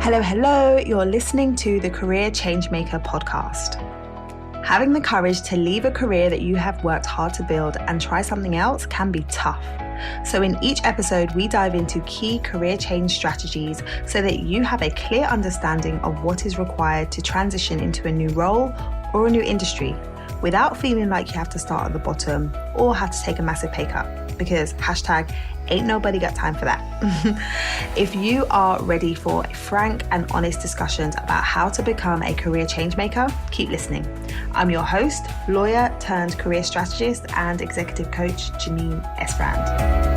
Hello, you're listening to the Career Changemaker podcast. Having the courage to leave a career that you have worked hard to build and try something else can be tough. So in each episode, we dive into key career change strategies so that you have a clear understanding of what is required to transition into a new role or a new industry without feeling like you have to start at the bottom or have to take a massive pay cut, because ain't nobody got time for that. If you are ready for frank and honest discussions about how to become a career change maker, keep listening. I'm your host, lawyer turned career strategist and executive coach, Janine Esbrand.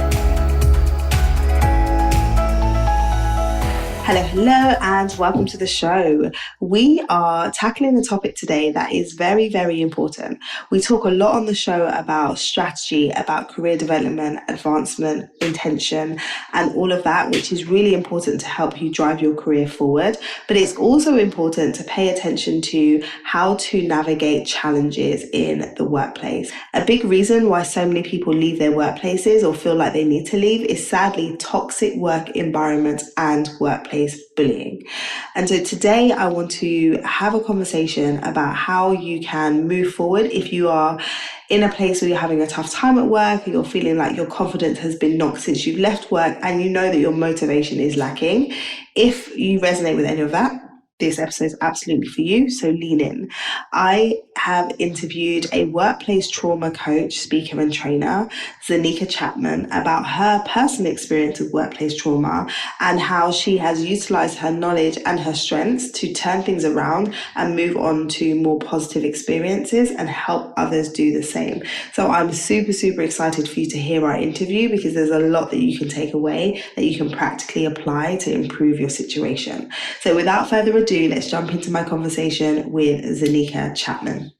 Hello, and welcome to the show. We are tackling a topic today that is very, very important. We talk a lot on the show about strategy, about career development, advancement, intention, and all of that, which is really important to help you drive your career forward. But it's also important to pay attention to how to navigate challenges in the workplace. A big reason why so many people leave their workplaces or feel like they need to leave is sadly toxic work environments and workplace bullying. And so today I want to have a conversation about how you can move forward if you are in a place where you're having a tough time at work, or you're feeling like your confidence has been knocked since you've left work and you know that your motivation is lacking. If you resonate with any of that, this episode is absolutely for you, so lean in. I have interviewed a workplace trauma coach, speaker and trainer, Zenica Chatman, about her personal experience with workplace trauma and how she has utilized her knowledge and her strengths to turn things around and move on to more positive experiences and help others do the same. So I'm super excited for you to hear our interview, because there's a lot that you can take away that you can practically apply to improve your situation. So without further ado, let's jump into my conversation with Zenica Chatman.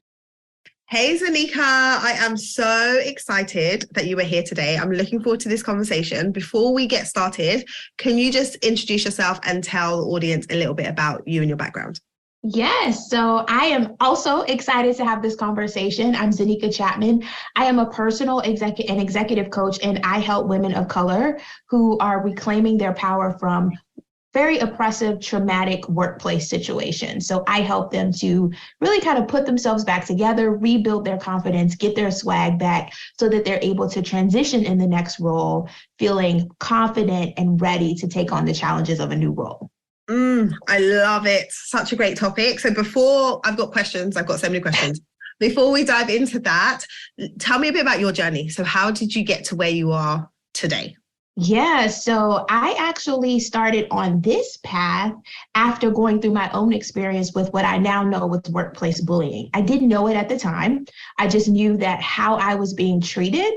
Hey Zenica, I am so excited that you are here today. I'm looking forward to this conversation. Before we get started, can you just introduce yourself and tell the audience a little bit about you and your background? Yes, so I am also excited to have this conversation. I'm Zenica Chatman. I am a personal executive coach, and I help women of color who are reclaiming their power from very oppressive, traumatic workplace situations. So I help them to really kind of put themselves back together, rebuild their confidence, get their swag back so that they're able to transition in the next role, feeling confident and ready to take on the challenges of a new role. I love it. Such a great topic. So I've got so many questions. Before we dive into that, tell me a bit about your journey. So how did you get to where you are today? Yeah, so I actually started on this path after going through my own experience with what I now know was workplace bullying. I didn't know it at the time. I just knew that how I was being treated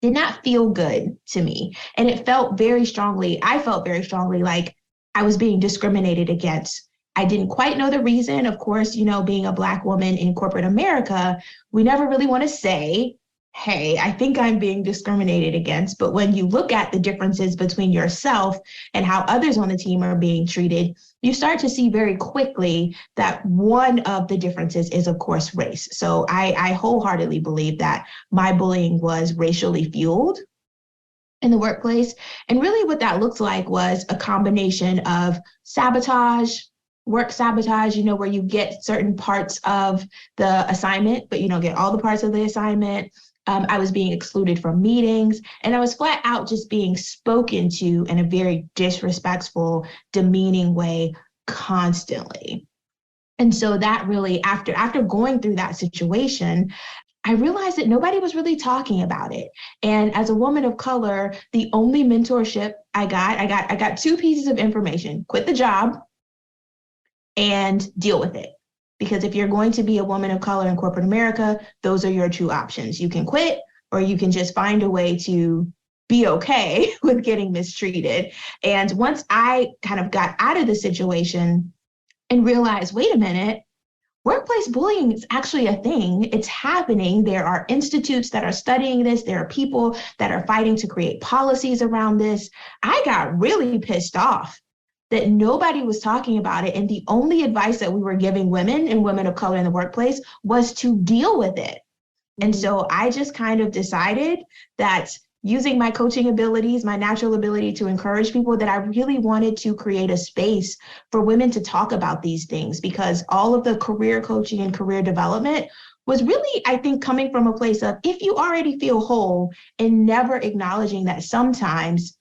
did not feel good to me. And I felt very strongly like I was being discriminated against. I didn't quite know the reason. Of course, being a Black woman in corporate America, we never really want to say, hey, I think I'm being discriminated against. But when you look at the differences between yourself and how others on the team are being treated, you start to see very quickly that one of the differences is, of course, race. So I wholeheartedly believe that my bullying was racially fueled in the workplace. And really what that looks like was a combination of sabotage, work sabotage, where you get certain parts of the assignment, but you don't get all the parts of the assignment. I was being excluded from meetings, and I was flat out just being spoken to in a very disrespectful, demeaning way constantly. And so that really, after going through that situation, I realized that nobody was really talking about it. And as a woman of color, the only mentorship I got two pieces of information: quit the job and deal with it. Because if you're going to be a woman of color in corporate America, those are your two options. You can quit, or you can just find a way to be okay with getting mistreated. And once I kind of got out of the situation and realized, wait a minute, workplace bullying is actually a thing. It's happening. There are institutes that are studying this. There are people that are fighting to create policies around this. I got really pissed off that nobody was talking about it. And the only advice that we were giving women and women of color in the workplace was to deal with it. And so I just kind of decided that using my coaching abilities, my natural ability to encourage people, that I really wanted to create a space for women to talk about these things, because all of the career coaching and career development was really, I think, coming from a place of, if you already feel whole, and never acknowledging that sometimes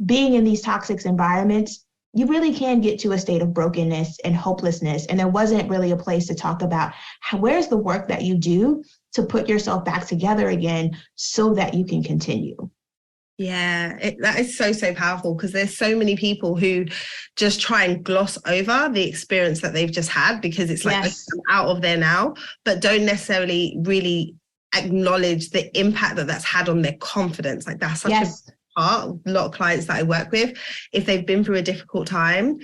being in these toxic environments, you really can get to a state of brokenness and hopelessness. And there wasn't really a place to talk about where's the work that you do to put yourself back together again so that you can continue. Yeah, that is so, so powerful, because there's so many people who just try and gloss over the experience that they've just had, because it's like, Yes. I'm out of there now, but don't necessarily really acknowledge the impact that that's had on their confidence. Like, that's such a part. A lot of clients that I work with, if they've been through a difficult time,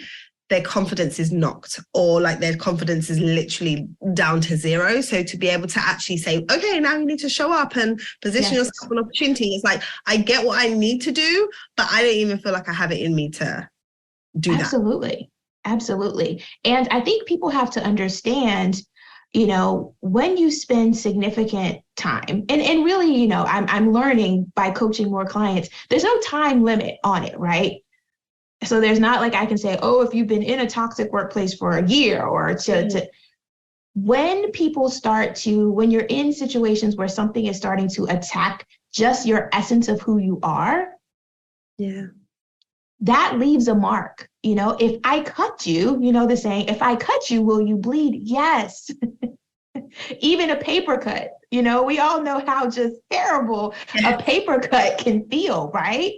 their confidence is knocked, or like their confidence is literally down to zero. So to be able to actually say, okay, now you need to show up and position yourself for an opportunity. It's like, I get what I need to do, but I don't even feel like I have it in me to do that. Absolutely. And I think people have to understand, when you spend significant time, and really, I'm learning by coaching more clients, there's no time limit on it, right? So there's not like I can say, oh, if you've been in a toxic workplace for a year, or when people when you're in situations where something is starting to attack just your essence of who you are, that leaves a mark. If I cut you, the saying, if I cut you, will you bleed? Yes. Even a paper cut, we all know how just terrible a paper cut can feel, right?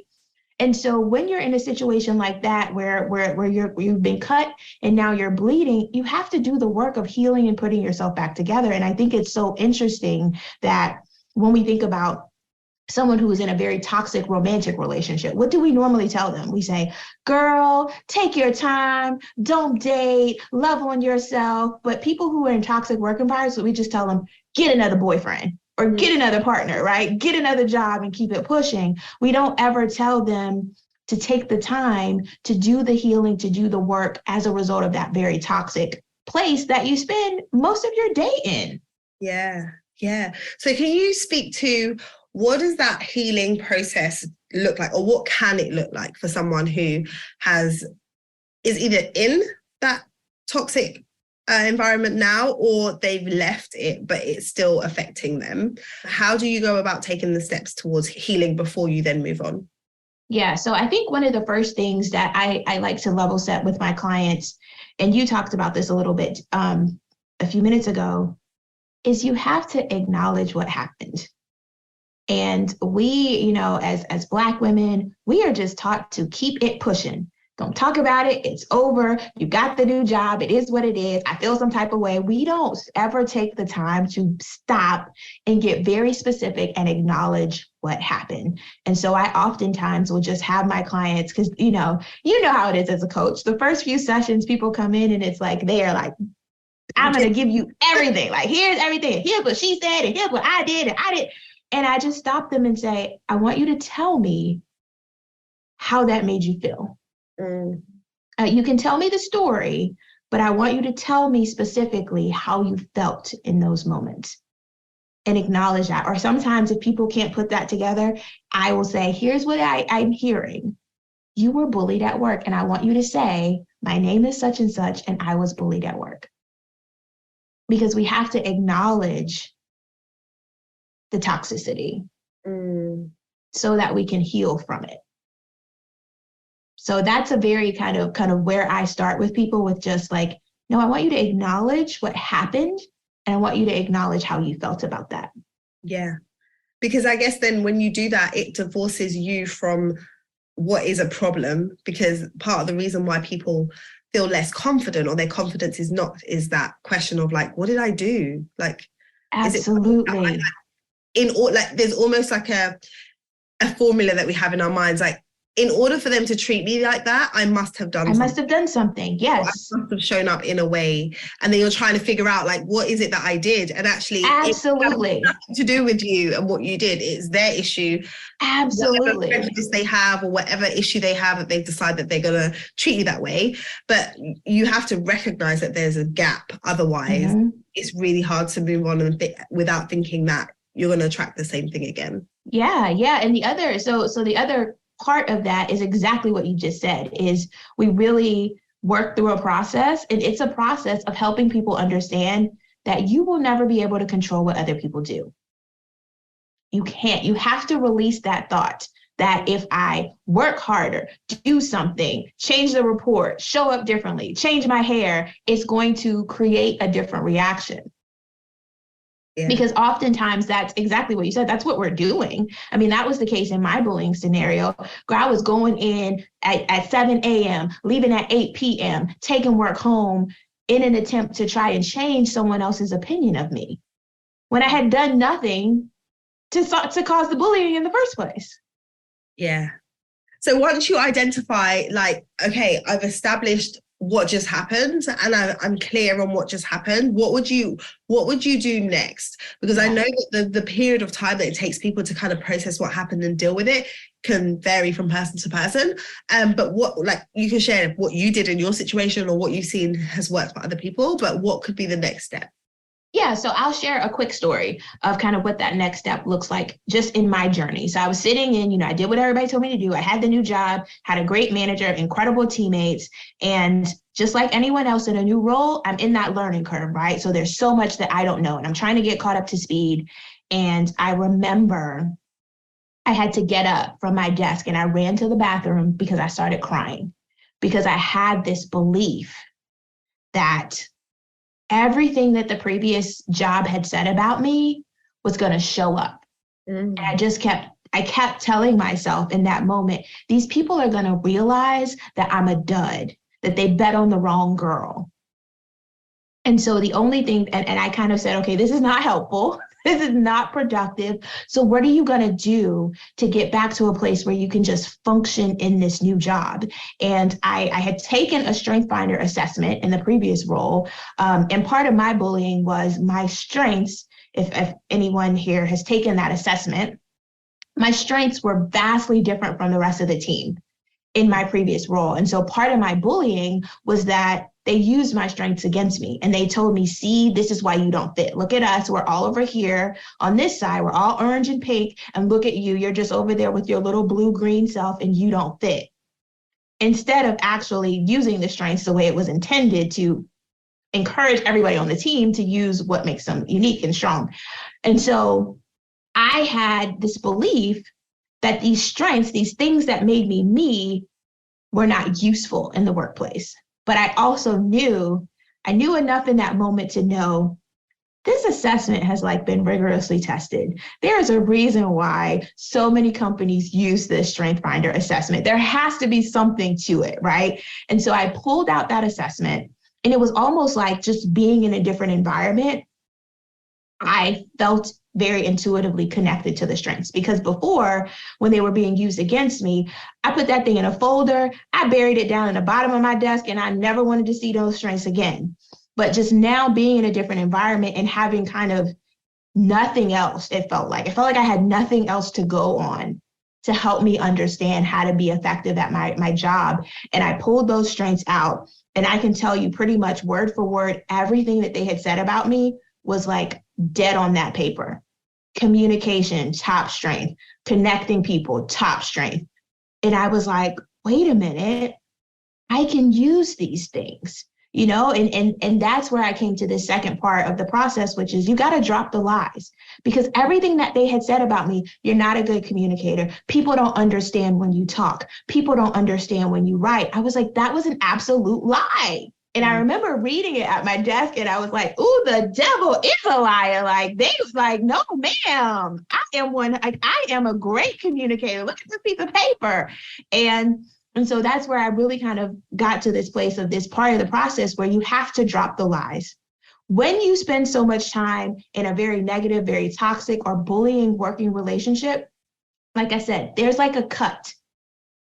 And so when you're in a situation like that, where you've been cut and now you're bleeding, you have to do the work of healing and putting yourself back together. And I think it's so interesting that when we think about someone who is in a very toxic romantic relationship, what do we normally tell them? We say, girl, take your time, don't date, love on yourself. But people who are in toxic work environments, we just tell them, get another boyfriend, or get another partner, right? Get another job and keep it pushing. We don't ever tell them to take the time to do the healing, to do the work as a result of that very toxic place that you spend most of your day in. Yeah. So can you speak to, what does that healing process look like, or what can it look like for someone who is either in that toxic environment now, or they've left it, but it's still affecting them? How do you go about taking the steps towards healing before you then move on? Yeah, so I think one of the first things that I like to level set with my clients, and you talked about this a little bit a few minutes ago, is you have to acknowledge what happened. And we, as Black women, we are just taught to keep it pushing. Don't talk about it. It's over. You got the new job. It is what it is. I feel some type of way. We don't ever take the time to stop and get very specific and acknowledge what happened. And so I oftentimes will just have my clients, because, you know how it is as a coach. The first few sessions, people come in and it's like, they are like, I'm going to give you everything. Like, here's everything. Here's what she said, and here's what I did, and I did. And I just stop them and say, I want you to tell me how that made you feel. You can tell me the story, but I want you to tell me specifically how you felt in those moments, and acknowledge that. Or sometimes if people can't put that together, I will say, here's what I'm hearing. You were bullied at work, and I want you to say, my name is such and such, and I was bullied at work. Because we have to acknowledge the toxicity so that we can heal from it. So that's a very kind of where I start with people, with just like, no, I want you to acknowledge what happened, and I want you to acknowledge how you felt about that. Yeah. Because I guess then when you do that, it divorces you from what is a problem, because part of the reason why people feel less confident, or their confidence is that question of like, what did I do? Like, absolutely. There's almost like a formula that we have in our minds, like, in order for them to treat me like that, I must have done something. Yes. I must have shown up in a way. And then you're trying to figure out, like, what is it that I did? And actually, absolutely, it has nothing to do with you and what you did. It's their issue. Absolutely. Whatever prejudice they have, or whatever issue they have, that they decide that they're going to treat you that way. But you have to recognize that there's a gap. Otherwise, it's really hard to move on without thinking that you're going to attract the same thing again. Yeah. And the other part of that is exactly what you just said, is we really work through a process, and it's a process of helping people understand that you will never be able to control what other people do. You can't. You have to release that thought that if I work harder, do something, change the report, show up differently, change my hair, it's going to create a different reaction. Yeah. Because oftentimes that's exactly what you said. That's what we're doing. I mean, that was the case in my bullying scenario. I was going in at 7 a.m., leaving at 8 p.m., taking work home in an attempt to try and change someone else's opinion of me when I had done nothing to cause the bullying in the first place. Yeah. So once you identify, like, okay, I've established what just happened and I'm clear on what just happened, what would you do next? Because I know that the period of time that it takes people to kind of process what happened and deal with it can vary from person to person. But what, like, you can share what you did in your situation or what you've seen has worked for other people, but what could be the next step? Yeah, so I'll share a quick story of kind of what that next step looks like just in my journey. So I was sitting in, I did what everybody told me to do. I had the new job, had a great manager, incredible teammates. And just like anyone else in a new role, I'm in that learning curve, right? So there's so much that I don't know, and I'm trying to get caught up to speed. And I remember I had to get up from my desk and I ran to the bathroom because I started crying, because I had this belief that everything that the previous job had said about me was going to show up. And I kept telling myself in that moment, these people are going to realize that I'm a dud, that they bet on the wrong girl. And so the only thing, and I kind of said, okay, this is not helpful. This is not productive. So what are you going to do to get back to a place where you can just function in this new job? And I had taken a strength finder assessment in the previous role. And part of my bullying was my strengths. If anyone here has taken that assessment, my strengths were vastly different from the rest of the team in my previous role. And so part of my bullying was that they used my strengths against me. And they told me, see, this is why you don't fit. Look at us. We're all over here on this side. We're all orange and pink. And look at you. You're just over there with your little blue-green self and you don't fit. Instead of actually using the strengths the way it was intended to encourage everybody on the team to use what makes them unique and strong. And so I had this belief that these strengths, these things that made me me, were not useful in the workplace. But I also I knew enough in that moment to know this assessment has been rigorously tested. There's a reason why so many companies use this strength finder assessment. There has to be something to it, right? And so I pulled out that assessment, and it was almost like just being in a different environment. I felt very intuitively connected to the strengths, because before, when they were being used against me, I put that thing in a folder, I buried it down in the bottom of my desk, and I never wanted to see those strengths again. But just now being in a different environment and having kind of nothing else, it felt like I had nothing else to go on to help me understand how to be effective at my job. And I pulled those strengths out, and I can tell you pretty much word for word, everything that they had said about me was dead on that paper. Communication, top strength. Connecting people, top strength. And I was like, wait a minute, I can use these things, and that's where I came to the second part of the process, which is you got to drop the lies, because everything that they had said about me, you're not a good communicator. People don't understand when you talk. People don't understand when you write. I was like, that was an absolute lie. And I remember reading it at my desk, and I was like, ooh, the devil is a liar. They was like, no, ma'am, I am a great communicator. Look at this piece of paper. And so that's where I really kind of got to this place of this part of the process where you have to drop the lies. When you spend so much time in a very negative, very toxic or bullying working relationship, like I said, there's a cut.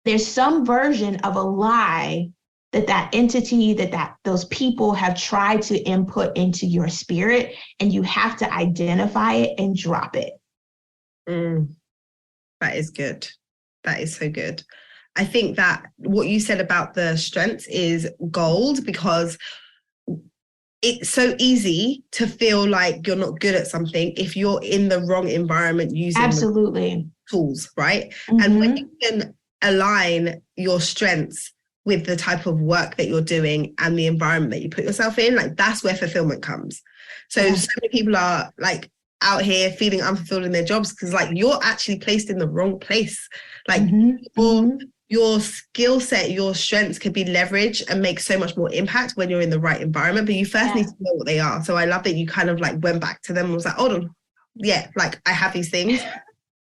There's some version of a lie that entity, that those people have tried to input into your spirit, and you have to identify it and drop it. That is good. That is so good. I think that what you said about the strengths is gold, because it's so easy to feel like you're not good at something if you're in the wrong environment using the Absolutely. tools, right? And when Mm-hmm. you can align your strengths with the type of work that you're doing and the environment that you put yourself in, like that's where fulfillment comes. So Yeah. so many people are like out here feeling unfulfilled in their jobs because like you're actually placed in the wrong place. Like Mm-hmm. your Mm-hmm. your skill set, your strengths could be leveraged and make so much more impact when you're in the right environment. But you first need Yeah. to know what they are. So I love that you kind of like went back to them and was like, hold on, yeah, like I have these things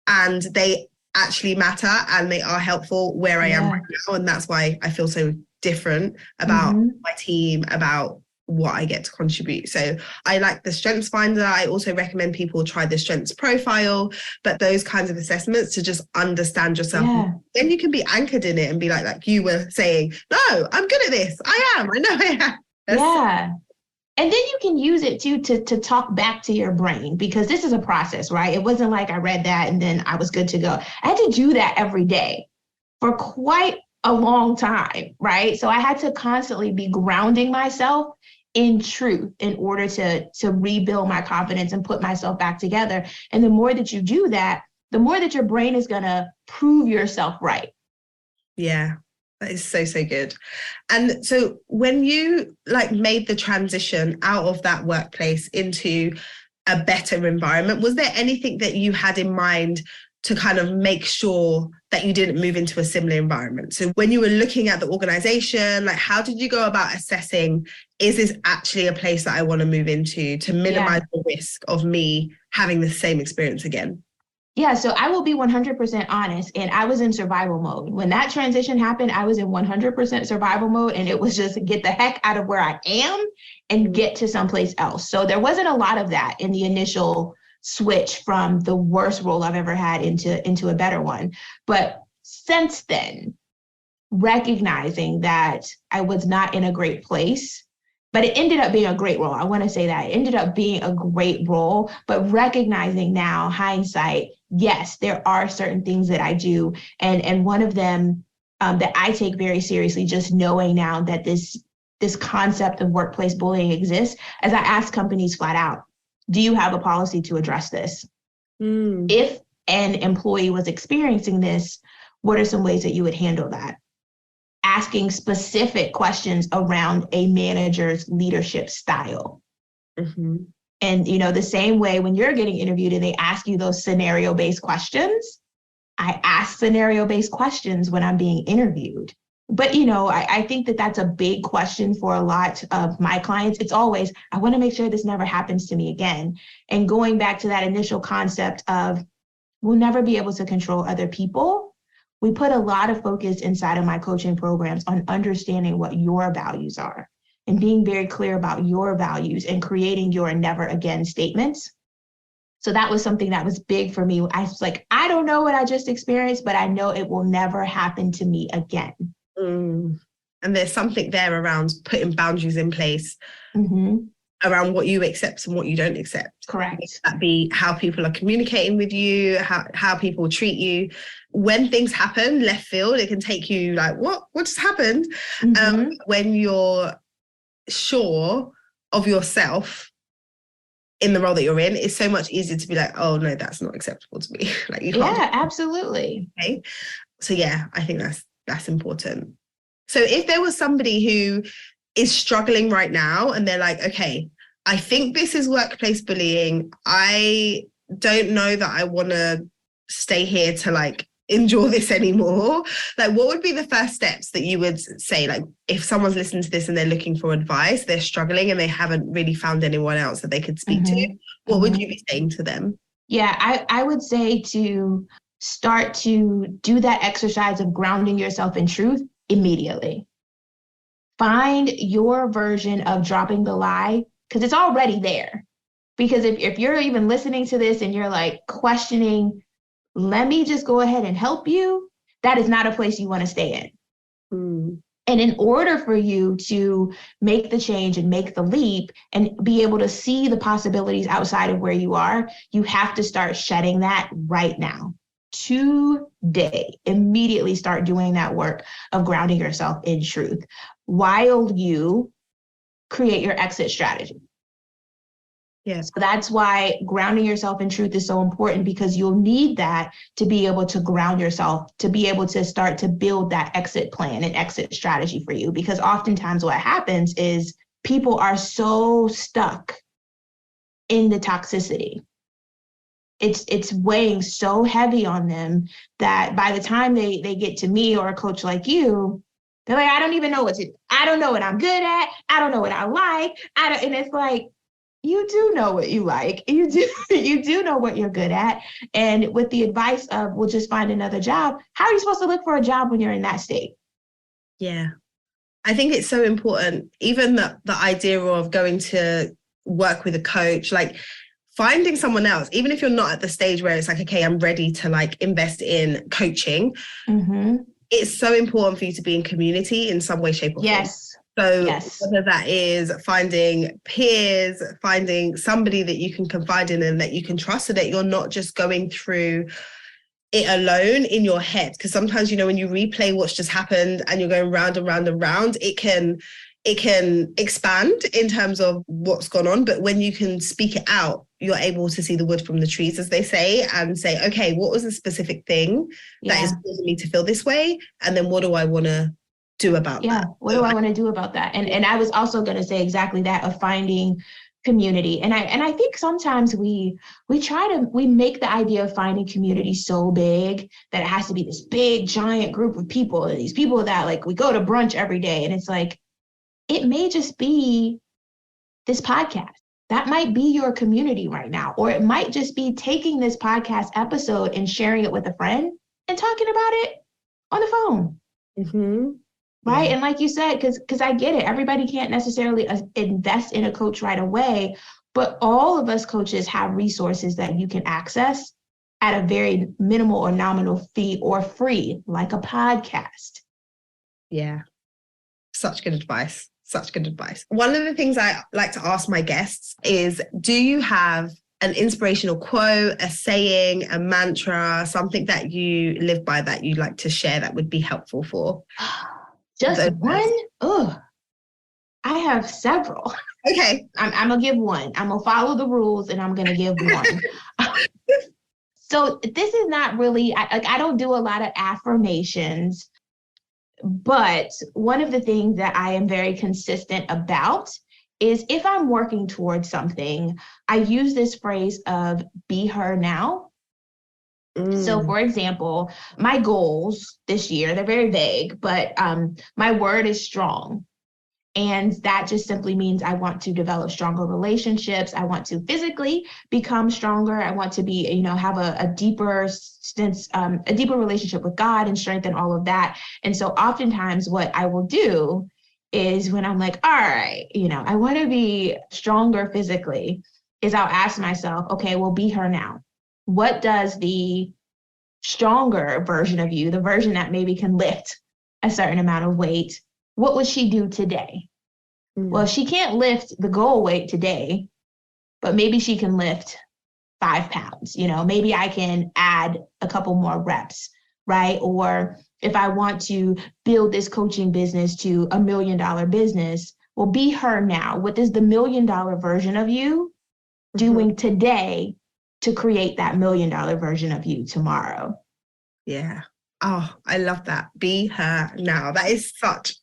and they actually matter and they are helpful where I am Yeah. right now. And that's why I feel so different about Mm-hmm. my team, about what I get to contribute. So I like the Strengths Finder. I also recommend people try the Strengths Profile, but those kinds of assessments to just understand yourself. Yeah. Then you can be anchored in it and be like you were saying, no, I'm good at this. I am. I know I am. Yeah. And then you can use it too to talk back to your brain, because this is a process, right? It wasn't like I read that and then I was good to go. I had to do that every day for quite a long time, right? So I had to constantly be grounding myself in truth in order to rebuild my confidence and put myself back together. And the more that you do that, the more that your brain is going to prove yourself right. Yeah, that is so, so good. And so when you like made the transition out of that workplace into a better environment, was there anything that you had in mind to kind of make sure that you didn't move into a similar environment? So when you were looking at the organization, like how did you go about assessing, is this actually a place that I want to move into to minimize the risk of me having the same experience again? Yeah, so I will be 100% honest. And I was in survival mode. When that transition happened, I was in 100% survival mode. And it was just get the heck out of where I am and get to someplace else. So there wasn't a lot of that in the initial switch from the worst role I've ever had into a better one. But since then, recognizing that I was not in a great place, but it ended up being a great role. I want to say that it ended up being a great role, but recognizing now, hindsight, yes, there are certain things that I do. And one of them that I take very seriously, just knowing now that this concept of workplace bullying exists, as I ask companies flat out, do you have a policy to address this? If an employee was experiencing this, what are some ways that you would handle that? Asking specific questions around a manager's leadership style. Mm-hmm. And, the same way when you're getting interviewed and they ask you those scenario-based questions, I ask scenario-based questions when I'm being interviewed. But, I think that that's a big question for a lot of my clients. It's always, I want to make sure this never happens to me again. And going back to that initial concept of, we'll never be able to control other people. We put a lot of focus inside of my coaching programs on understanding what your values are and being very clear about your values and creating your never again statements. So that was something that was big for me. I was like, I don't know what I just experienced, but I know it will never happen to me again. And there's something there around putting boundaries in place. Mm-hmm. Around what you accept and what you don't accept. Correct. That be how people are communicating with you, how people treat you. When things happen left field, it can take you like, what just happened? Mm-hmm. When you're sure of yourself in the role that you're in, it's so much easier to be like, oh no, that's not acceptable to me. Like you can't. Yeah, absolutely. Okay. So yeah, I think that's important. So if there was somebody who is struggling right now and they're like, okay, I think this is workplace bullying. I don't know that I want to stay here to like endure this anymore. Like, what would be the first steps that you would say? Like, if someone's listening to this and they're looking for advice, they're struggling and they haven't really found anyone else that they could speak to, what would you be saying to them? Yeah, I would say to start to do that exercise of grounding yourself in truth immediately. Find your version of dropping the lie, because it's already there. Because if you're even listening to this and you're like questioning, let me just go ahead and help you, that is not a place you want to stay in. And in order for you to make the change and make the leap and be able to see the possibilities outside of where you are, you have to start shedding that right now. Today, immediately start doing that work of grounding yourself in truth while you create your exit strategy. Yeah. So that's why grounding yourself in truth is so important, because you'll need that to be able to ground yourself, to be able to start to build that exit plan and exit strategy for you. Because oftentimes what happens is people are so stuck in the toxicity. It's weighing so heavy on them that by the time they get to me or a coach like you, they're like, I don't even know I don't know what I'm good at. I don't know what I like. And it's like, you do know what you like. You do know what you're good at. And with the advice of, we'll just find another job, how are you supposed to look for a job when you're in that state? Yeah. I think it's so important, even the idea of going to work with a coach, like finding someone else, even if you're not at the stage where it's like, okay, I'm ready to like invest in coaching. Mm-hmm. It's so important for you to be in community in some way, shape, or form. Yes. So yes. whether that is finding peers, finding somebody that you can confide in and that you can trust, so that you're not just going through it alone in your head. Because sometimes, you know, when you replay what's just happened and you're going round and round and round, it can expand in terms of what's gone on. But when you can speak it out, you're able to see the wood from the trees, as they say, and say, okay, what was the specific thing that is causing me to feel this way? And then what do I want to do about that? What do I want to do about that? And I was also going to say exactly that, of finding community. And I think sometimes we make the idea of finding community so big that it has to be this big giant group of people, and these people that like we go to brunch every day. And it's like, it may just be this podcast. That might be your community right now. Or it might just be taking this podcast episode and sharing it with a friend and talking about it on the phone. Mm-hmm. Right. Yeah. And like you said, because I get it. Everybody can't necessarily invest in a coach right away, but all of us coaches have resources that you can access at a very minimal or nominal fee or free, like a podcast. Yeah. Such good advice. Such good advice. One of the things I like to ask my guests is, do you have an inspirational quote, a saying, a mantra, something that you live by that you'd like to share that would be helpful for? Just one? Oh, I have several. Okay. I'm going to give one. I'm going to follow the rules and I'm going to give one. So this is not really, I don't do a lot of affirmations. But one of the things that I am very consistent about is, if I'm working towards something, I use this phrase of be her now. So for example, my goals this year, they're very vague, but my word is strong. And that just simply means I want to develop stronger relationships. I want to physically become stronger. I want to be, have a deeper sense, a deeper relationship with God and strengthen all of that. And so oftentimes what I will do is, when I'm like, all right, I want to be stronger physically, is I'll ask myself, okay, well, be her now. What does the stronger version of you, the version that maybe can lift a certain amount of weight, what would she do today? Well, she can't lift the goal weight today, but maybe she can lift 5 pounds. Maybe I can add a couple more reps, right? Or if I want to build this coaching business to $1 million business, well, be her now. What is the $1 million version of you doing today to create that $1 million version of you tomorrow? Yeah. Oh, I love that. Be her now. That is such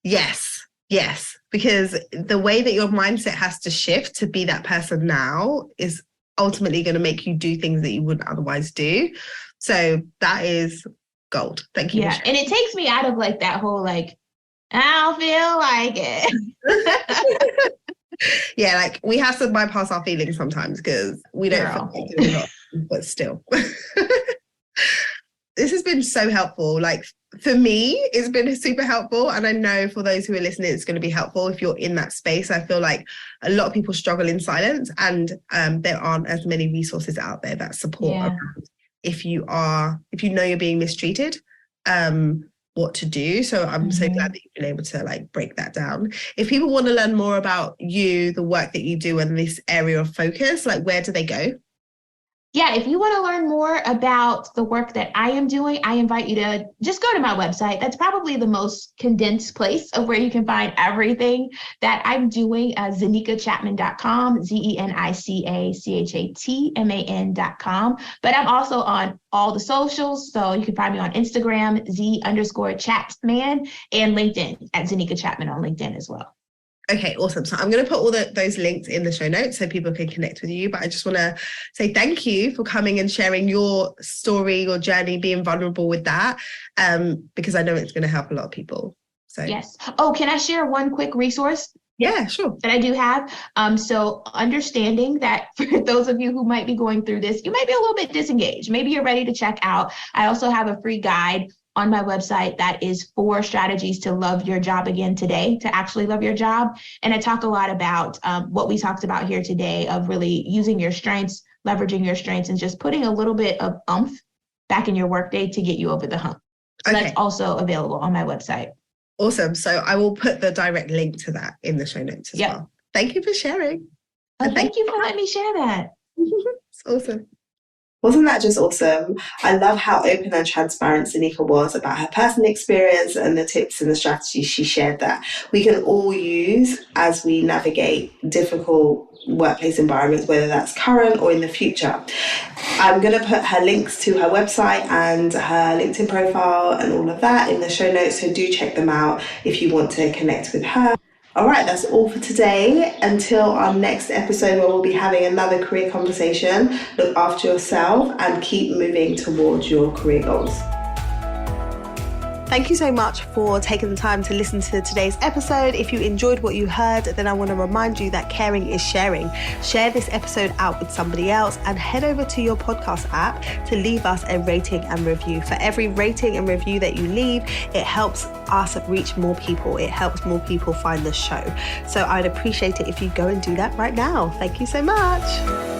yes, because the way that your mindset has to shift to be that person now is ultimately going to make you do things that you wouldn't otherwise do. So that is gold. Thank you. Yeah. And it takes me out of that whole, I don't feel like it. Yeah, we have to bypass our feelings sometimes because we don't feel like doing a lot, but still. This has been so helpful. For me, it's been super helpful. And I know for those who are listening, it's going to be helpful if you're in that space. I feel like a lot of people struggle in silence, and there aren't as many resources out there that support around if you know you're being mistreated, what to do. So I'm so glad that you've been able to break that down. If people want to learn more about you, the work that you do, and this area of focus, where do they go? Yeah, if you want to learn more about the work that I am doing, I invite you to just go to my website. That's probably the most condensed place of where you can find everything that I'm doing, zenicachatman.com, zenicachatman.com. But I'm also on all the socials, so you can find me on Instagram, Z_Chatman, and LinkedIn at Zenica Chatman on LinkedIn as well. Okay, awesome. So I'm going to put all those links in the show notes so people can connect with you. But I just want to say thank you for coming and sharing your story, your journey, being vulnerable with that, because I know it's going to help a lot of people. So yes. Oh, can I share one quick resource? Yeah, sure. That I do have. So understanding that for those of you who might be going through this, you might be a little bit disengaged. Maybe you're ready to check out. I also have a free guide on my website that is 4 strategies to love your job again today, to actually love your job. And I talk a lot about what we talked about here today of really using your strengths, leveraging your strengths, and just putting a little bit of oomph back in your workday to get you over the hump. So That's also available on my website. Awesome. So I will put the direct link to that in the show notes as well. Thank you for sharing. Thank you for letting me share that. It's awesome. Wasn't that just awesome? I love how open and transparent Zenica was about her personal experience and the tips and the strategies she shared that we can all use as we navigate difficult workplace environments, whether that's current or in the future. I'm going to put her links to her website and her LinkedIn profile and all of that in the show notes, so do check them out if you want to connect with her. All right, that's all for today. Until our next episode where we'll be having another career conversation, look after yourself and keep moving towards your career goals. Thank you so much for taking the time to listen to today's episode. If you enjoyed what you heard, then I want to remind you that caring is sharing. Share this episode out with somebody else and head over to your podcast app to leave us a rating and review. For every rating and review that you leave, it helps us reach more people. It helps more people find the show. So I'd appreciate it if you go and do that right now. Thank you so much.